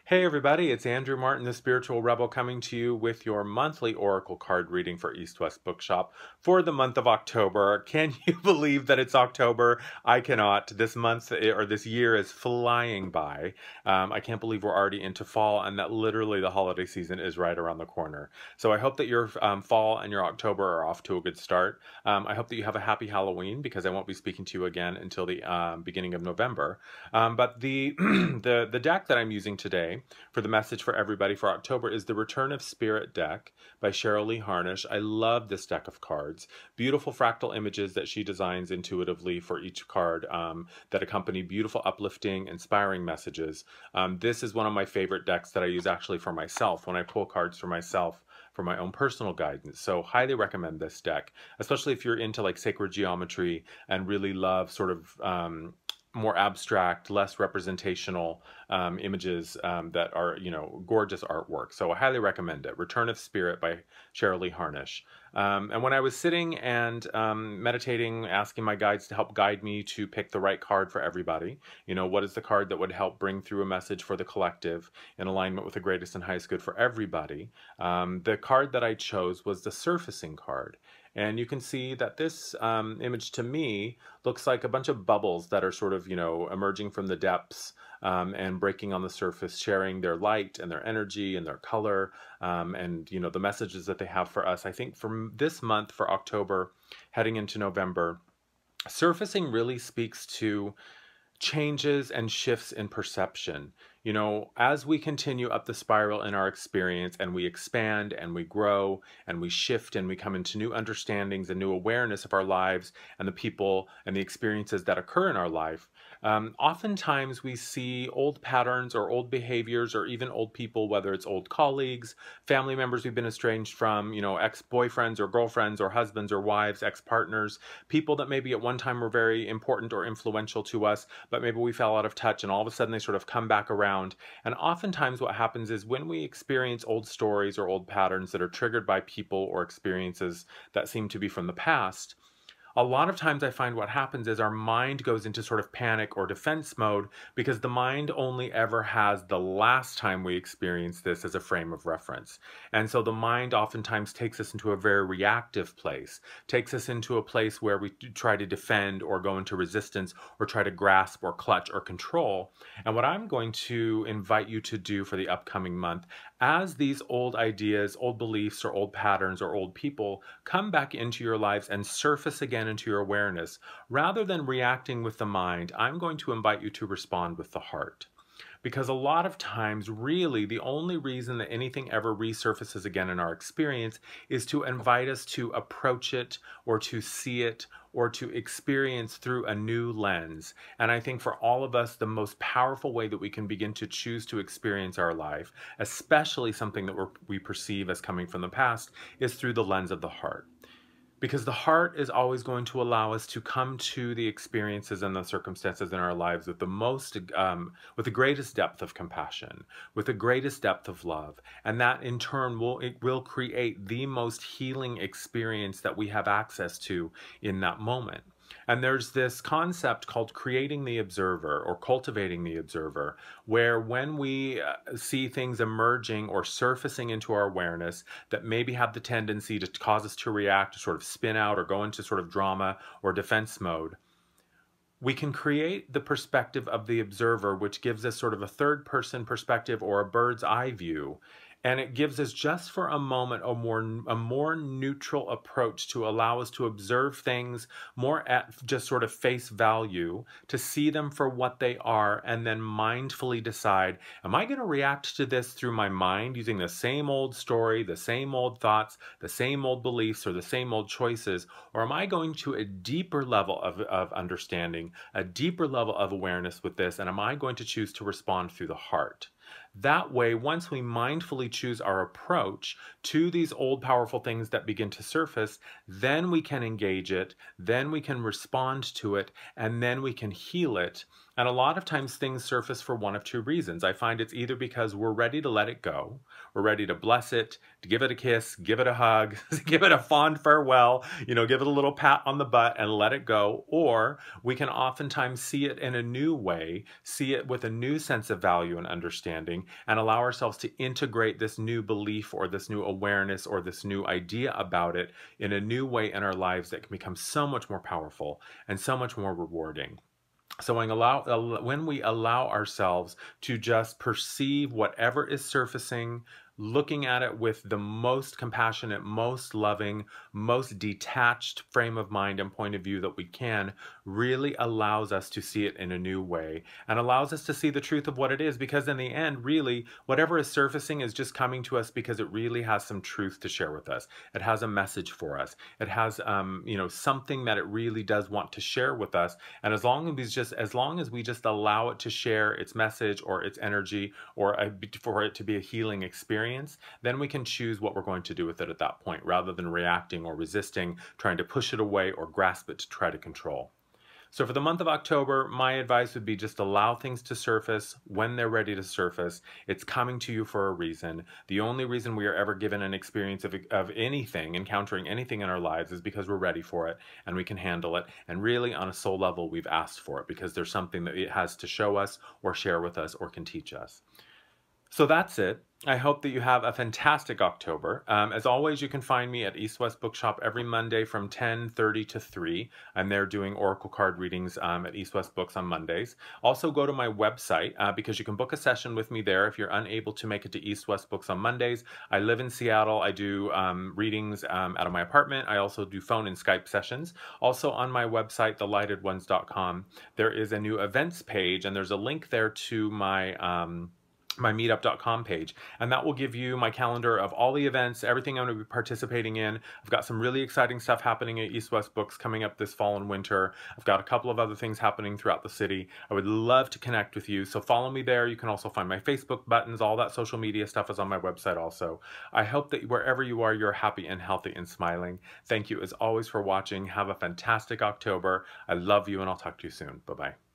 Hey everybody, it's Andrew Martin, the Spiritual Rebel, coming to you with your monthly Oracle card reading for East West Bookshop for the month of October. Can you believe that it's October? I cannot. This month or this year is flying by. I can't believe we're already into fall and that literally the holiday season is right around the corner. So I hope that your fall and your October are off to a good start. I hope that you have a happy Halloween because I won't be speaking to you again until the beginning of November. But the the deck that I'm using today for the message for everybody for October is the Return of Spirit deck by Cheryl Lee Harnish. I love this deck of cards. Beautiful fractal images that she designs intuitively for each card that accompany beautiful, uplifting, inspiring messages. This is one of my favorite decks that I use actually for myself when I pull cards for myself for my own personal guidance. So highly recommend this deck, especially if you're into like sacred geometry and really love sort of more abstract, less representational images that are, gorgeous artwork. So I highly recommend it. Return of Spirit by Cheryl Lee Harnish. And when I was sitting and meditating, asking my guides to help guide me to pick the right card for everybody, what is the card that would help bring through a message for the collective in alignment with the greatest and highest good for everybody, the card that I chose was the Surfacing card. And you can see that this image to me looks like a bunch of bubbles that are sort of, emerging from the depths and breaking on the surface, sharing their light and their energy and their color and, the messages that they have for us. I think from this month, for October, heading into November, surfacing really speaks to changes and shifts in perception. As we continue up the spiral in our experience and we expand and we grow and we shift and we come into new understandings and new awareness of our lives and the people and the experiences that occur in our life, oftentimes we see old patterns or old behaviors or even old people, whether it's old colleagues, family members we've been estranged from, ex-boyfriends or girlfriends or husbands or wives, ex-partners, people that maybe at one time were very important or influential to us, but maybe we fell out of touch and all of a sudden they sort of come back around. And oftentimes what happens is when we experience old stories or old patterns that are triggered by people or experiences that seem to be from the past, a lot of times I find what happens is our mind goes into sort of panic or defense mode because the mind only ever has the last time we experienced this as a frame of reference. And so the mind oftentimes takes us into a very reactive place, takes us into a place where we try to defend or go into resistance or try to grasp or clutch or control. And what I'm going to invite you to do for the upcoming month, as these old ideas, old beliefs, or old patterns, or old people come back into your lives and surface again into your awareness, rather than reacting with the mind, I'm going to invite you to respond with the heart. Because a lot of times, really, the only reason that anything ever resurfaces again in our experience is to invite us to approach it or to see it or to experience through a new lens. And I think for all of us, the most powerful way that we can begin to choose to experience our life, especially something that we perceive as coming from the past, is through the lens of the heart. Because the heart is always going to allow us to come to the experiences and the circumstances in our lives with with the greatest depth of compassion, with the greatest depth of love. And that in turn will create the most healing experience that we have access to in that moment. And there's this concept called creating the observer or cultivating the observer, where when we see things emerging or surfacing into our awareness that maybe have the tendency to cause us to react, to sort of spin out or go into sort of drama or defense mode, we can create the perspective of the observer, which gives us sort of a third-person perspective or a bird's eye view. And it gives us just for a moment a more neutral approach to allow us to observe things more at just sort of face value, to see them for what they are, and then mindfully decide, am I going to react to this through my mind using the same old story, the same old thoughts, the same old beliefs, or the same old choices, or am I going to a deeper level of understanding, a deeper level of awareness with this, and am I going to choose to respond through the heart? That way, once we mindfully choose our approach to these old powerful things that begin to surface, then we can engage it, then we can respond to it, and then we can heal it. And a lot of times things surface for one of two reasons. I find it's either because we're ready to let it go, we're ready to bless it, to give it a kiss, give it a hug, give it a fond farewell, give it a little pat on the butt and let it go. Or we can oftentimes see it in a new way, see it with a new sense of value and understanding understanding and allow ourselves to integrate this new belief or this new awareness or this new idea about it in a new way in our lives that can become so much more powerful and so much more rewarding. So when we allow ourselves to just perceive whatever is surfacing, looking at it with the most compassionate, most loving, most detached frame of mind and point of view that we can, really allows us to see it in a new way and allows us to see the truth of what it is, because in the end, really, whatever is surfacing is just coming to us because it really has some truth to share with us. It has a message for us. It has, something that it really does want to share with us. And as long as we just allow it to share its message or its energy or for it to be a healing experience, then we can choose what we're going to do with it at that point, rather than reacting or resisting, trying to push it away or grasp it to try to control. So for the month of October, my advice would be just allow things to surface when they're ready to surface. It's coming to you for a reason. The only reason we are ever given an experience of anything, encountering anything in our lives, is because we're ready for it and we can handle it. And really, on a soul level, we've asked for it because there's something that it has to show us or share with us or can teach us. So that's it. I hope that you have a fantastic October. As always, you can find me at East West Bookshop every Monday from 10:30 to 3. I'm there doing oracle card readings at East West Books on Mondays. Also, go to my website because you can book a session with me there if you're unable to make it to East West Books on Mondays. I live in Seattle. I do readings out of my apartment. I also do phone and Skype sessions. Also on my website, thelightones.com, there is a new events page, and there's a link there to my meetup.com page, and that will give you my calendar of all the events, everything I'm going to be participating in. I've got some really exciting stuff happening at East West Books coming up this fall and winter. I've got a couple of other things happening throughout the city. I would love to connect with you, so follow me there. You can also find my Facebook buttons. All that social media stuff is on my website also. I hope that wherever you are, you're happy and healthy and smiling. Thank you as always for watching. Have a fantastic October. I love you, and I'll talk to you soon. Bye-bye.